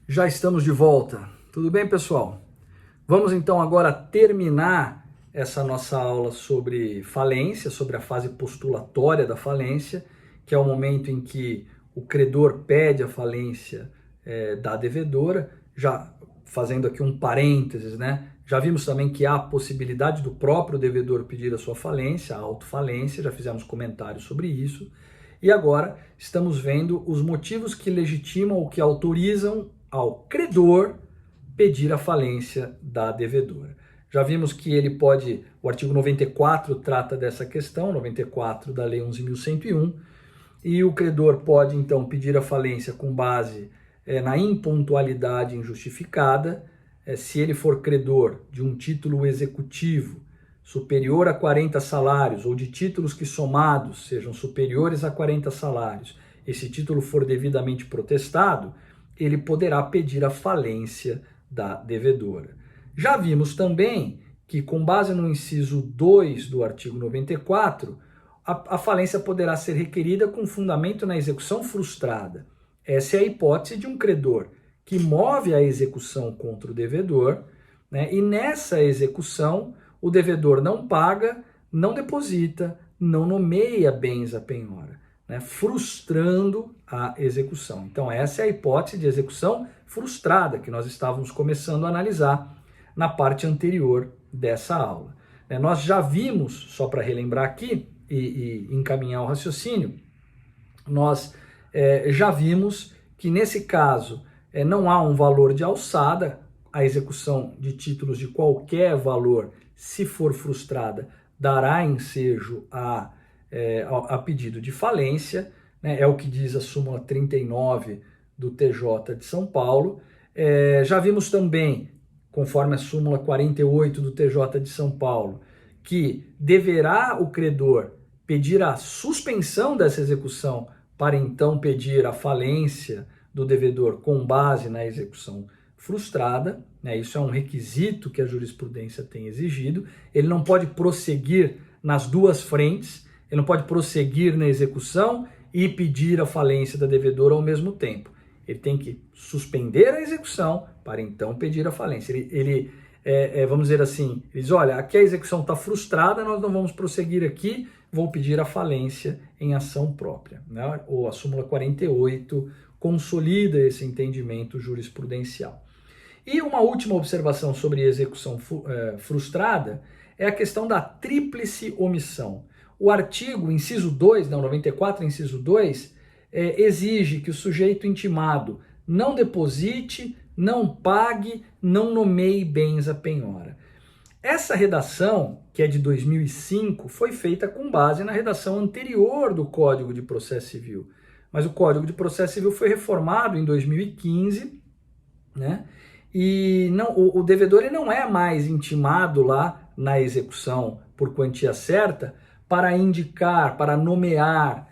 Já estamos de volta. Tudo bem, pessoal? Vamos então agora terminar essa nossa aula sobre falência, sobre a fase postulatória da falência, que é o momento em que o credor pede a falência da devedora. Já fazendo aqui um parênteses, né? Já vimos também que há a possibilidade do próprio devedor pedir a sua falência, a autofalência, já fizemos comentários sobre isso. E agora estamos vendo os motivos que legitimam ou que autorizam ao credor pedir a falência da devedora. Já vimos que ele pode, o artigo 94 trata dessa questão, 94 da Lei 11.101, e o credor pode então pedir a falência com base na impontualidade injustificada, se ele for credor de um título executivo superior a 40 salários ou de títulos que somados sejam superiores a 40 salários, esse título for devidamente protestado, ele poderá pedir a falência da devedora. Já vimos também que, com base no inciso 2 do artigo 94, a falência poderá ser requerida com fundamento na execução frustrada. Essa é a hipótese de um credor que move a execução contra o devedor, né? E nessa execução o devedor não paga, não deposita, não nomeia bens à penhora, né? Frustrando a execução. Então essa é a hipótese de execução frustrada que nós estávamos começando a analisar na parte anterior dessa aula. Nós já vimos, só para relembrar aqui e encaminhar o raciocínio, nós já vimos que nesse caso não há um valor de alçada, a execução de títulos de qualquer valor, se for frustrada, dará ensejo a pedido de falência, né? É o que diz a súmula 39 do TJ de São Paulo. Já vimos também, conforme a súmula 48 do TJ de São Paulo, que deverá o credor pedir a suspensão dessa execução para então pedir a falência do devedor com base na execução frustrada, né? Isso é um requisito que a jurisprudência tem exigido. Ele não pode prosseguir nas duas frentes, ele não pode prosseguir na execução e pedir a falência da devedora ao mesmo tempo. Ele tem que suspender a execução para então pedir a falência. Vamos dizer assim, ele diz, olha, aqui a execução está frustrada, nós não vamos prosseguir aqui, vou pedir a falência em ação própria, né? Ou a súmula 48 consolida esse entendimento jurisprudencial. E uma última observação sobre execução frustrada é a questão da tríplice omissão. O artigo, inciso 2, não, 94, inciso 2, exige que o sujeito intimado não deposite, não pague, não nomeie bens à penhora. Essa redação, que é de 2005, foi feita com base na redação anterior do Código de Processo Civil. Mas o Código de Processo Civil foi reformado em 2015, né? E o devedor ele não é mais intimado lá na execução por quantia certa para indicar, para nomear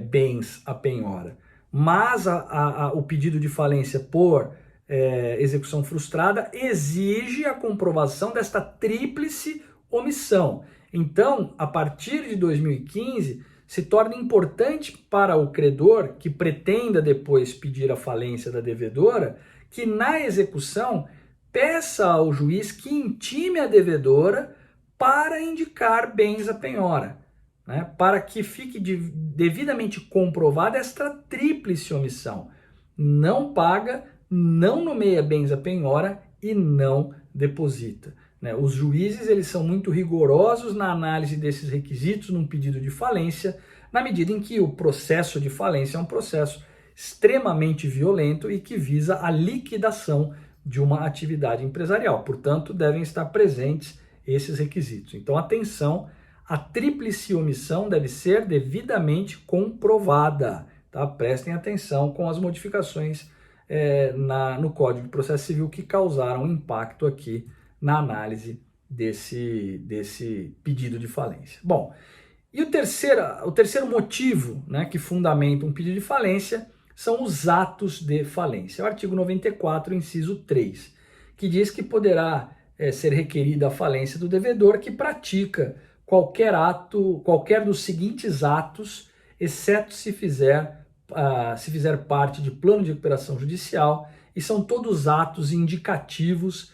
bens à penhora. Mas o pedido de falência por execução frustrada exige a comprovação desta tríplice omissão. Então, a partir de 2015, se torna importante para o credor que pretenda depois pedir a falência da devedora que na execução peça ao juiz que intime a devedora para indicar bens à penhora, né? Para que fique devidamente comprovada esta tríplice omissão. Não paga, não nomeia bens à penhora e não deposita, né? Os juízes eles são muito rigorosos na análise desses requisitos num pedido de falência, na medida em que o processo de falência é um processo extremamente violento e que visa a liquidação de uma atividade empresarial. Portanto, devem estar presentes esses requisitos. Então, atenção, a tríplice omissão deve ser devidamente comprovada. Tá? Prestem atenção com as modificações no Código de Processo Civil que causaram impacto aqui na análise desse pedido de falência. Bom, e o terceiro motivo, né, que fundamenta um pedido de falência são os atos de falência. É o artigo 94, inciso 3, que diz que poderá ser requerida a falência do devedor que pratica qualquer dos seguintes atos, exceto se fizer se fizer parte de plano de recuperação judicial, e são todos atos indicativos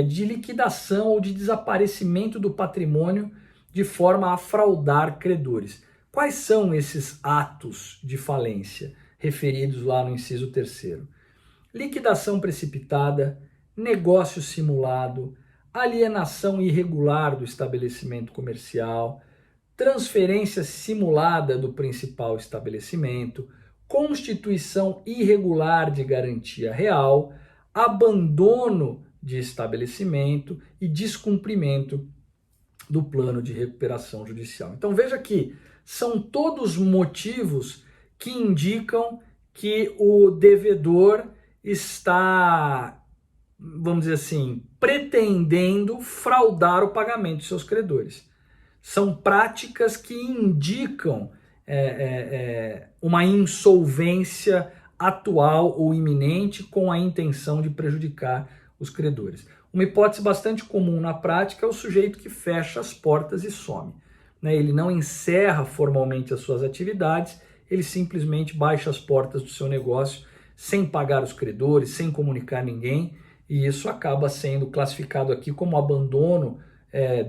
de liquidação ou de desaparecimento do patrimônio de forma a fraudar credores. Quais são esses atos de falência referidos lá no inciso 3º? Liquidação precipitada, negócio simulado, alienação irregular do estabelecimento comercial, transferência simulada do principal estabelecimento, constituição irregular de garantia real, abandono de estabelecimento e descumprimento do plano de recuperação judicial. Então veja que são todos motivos que indicam que o devedor está, vamos dizer assim, pretendendo fraudar o pagamento de seus credores. São práticas que indicam uma insolvência atual ou iminente com a intenção de prejudicar os credores. Uma hipótese bastante comum na prática é o sujeito que fecha as portas e some. Ele não encerra formalmente as suas atividades, ele simplesmente baixa as portas do seu negócio sem pagar os credores, sem comunicar ninguém, e isso acaba sendo classificado aqui como abandono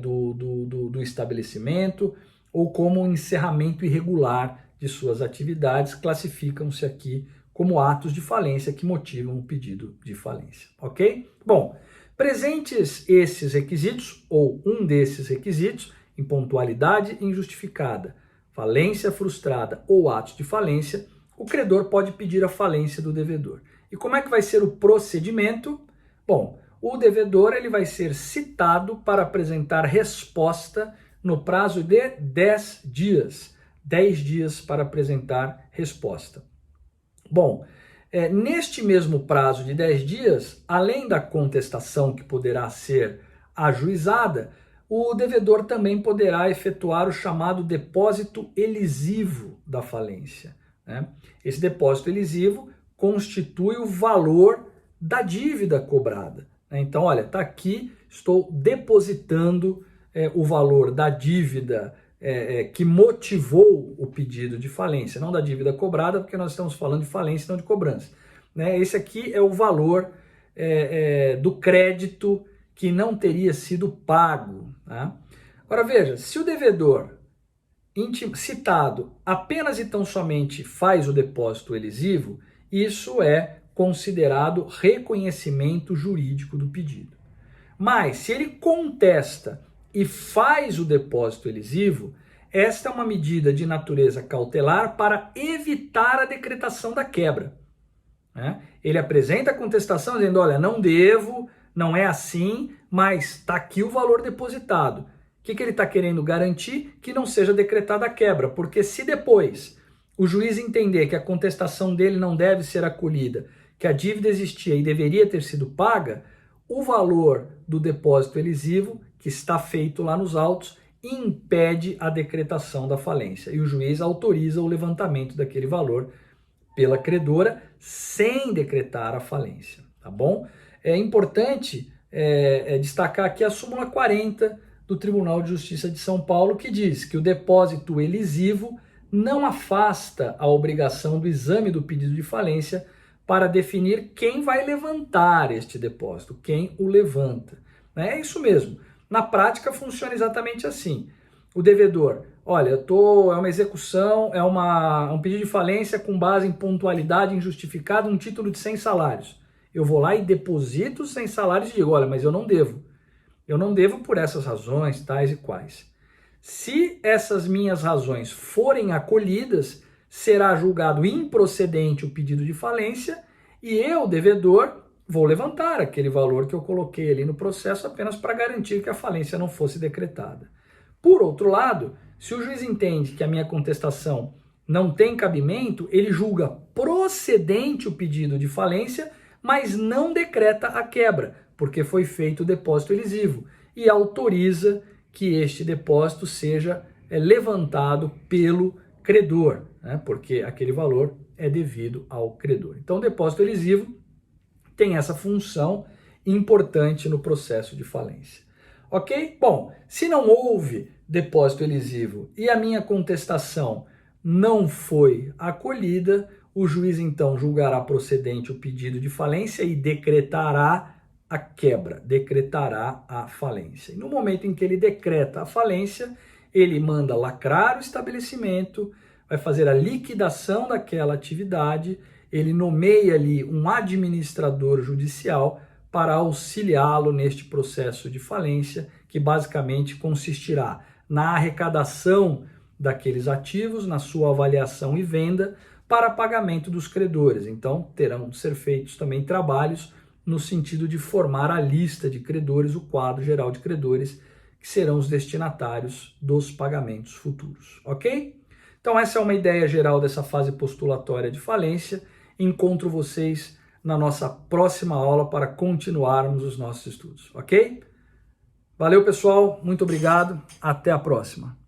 do estabelecimento ou como um encerramento irregular de suas atividades, classificam-se aqui como atos de falência que motivam o pedido de falência, ok? Bom, presentes esses requisitos, ou um desses requisitos, impontualidade injustificada, falência frustrada ou atos de falência, o credor pode pedir a falência do devedor. E como é que vai ser o procedimento? Bom, o devedor ele vai ser citado para apresentar resposta no prazo de 10 dias. 10 dias para apresentar resposta. Bom, neste mesmo prazo de 10 dias, além da contestação que poderá ser ajuizada, o devedor também poderá efetuar o chamado depósito elisivo da falência. Esse depósito elisivo constitui o valor da dívida cobrada. Então, olha, está aqui, estou depositando o valor da dívida que motivou o pedido de falência, não da dívida cobrada, porque nós estamos falando de falência, não de cobrança. Esse aqui é o valor do crédito que não teria sido pago. Agora veja, se o devedor citado apenas e tão somente faz o depósito elisivo, isso é considerado reconhecimento jurídico do pedido. Mas se ele contesta e faz o depósito elisivo, esta é uma medida de natureza cautelar para evitar a decretação da quebra. Ele apresenta a contestação dizendo, olha, não devo, não é assim, mas está aqui o valor depositado. O que ele está querendo garantir? Que não seja decretada a quebra, porque se depois o juiz entender que a contestação dele não deve ser acolhida, que a dívida existia e deveria ter sido paga, o valor do depósito elisivo, que está feito lá nos autos, impede a decretação da falência. E o juiz autoriza o levantamento daquele valor pela credora sem decretar a falência, tá bom? É importante destacar aqui a súmula 40 do Tribunal de Justiça de São Paulo, que diz que o depósito elisivo não afasta a obrigação do exame do pedido de falência para definir quem vai levantar este depósito, quem o levanta. É isso mesmo. Na prática funciona exatamente assim. O devedor, olha, é uma execução, é um pedido de falência com base em pontualidade injustificada, um título de 100 salários. Eu vou lá e deposito os 100 salários e digo, olha, mas eu não devo. Eu não devo por essas razões, tais e quais. Se essas minhas razões forem acolhidas, será julgado improcedente o pedido de falência e eu, devedor, vou levantar aquele valor que eu coloquei ali no processo apenas para garantir que a falência não fosse decretada. Por outro lado, se o juiz entende que a minha contestação não tem cabimento, ele julga procedente o pedido de falência, mas não decreta a quebra, porque foi feito o depósito elisivo, e autoriza que este depósito seja levantado pelo credor, porque aquele valor é devido ao credor. Então, o depósito elisivo tem essa função importante no processo de falência. Ok? Bom, se não houve depósito elisivo e a minha contestação não foi acolhida, o juiz então julgará procedente o pedido de falência e decretará a quebra, decretará a falência. E no momento em que ele decreta a falência, ele manda lacrar o estabelecimento, vai fazer a liquidação daquela atividade, ele nomeia ali um administrador judicial para auxiliá-lo neste processo de falência, que basicamente consistirá na arrecadação daqueles ativos, na sua avaliação e venda, para pagamento dos credores. Então, terão de ser feitos também trabalhos no sentido de formar a lista de credores, o quadro geral de credores, que serão os destinatários dos pagamentos futuros, ok? Então, essa é uma ideia geral dessa fase postulatória de falência. Encontro vocês na nossa próxima aula para continuarmos os nossos estudos, ok? Valeu, pessoal, muito obrigado, até a próxima.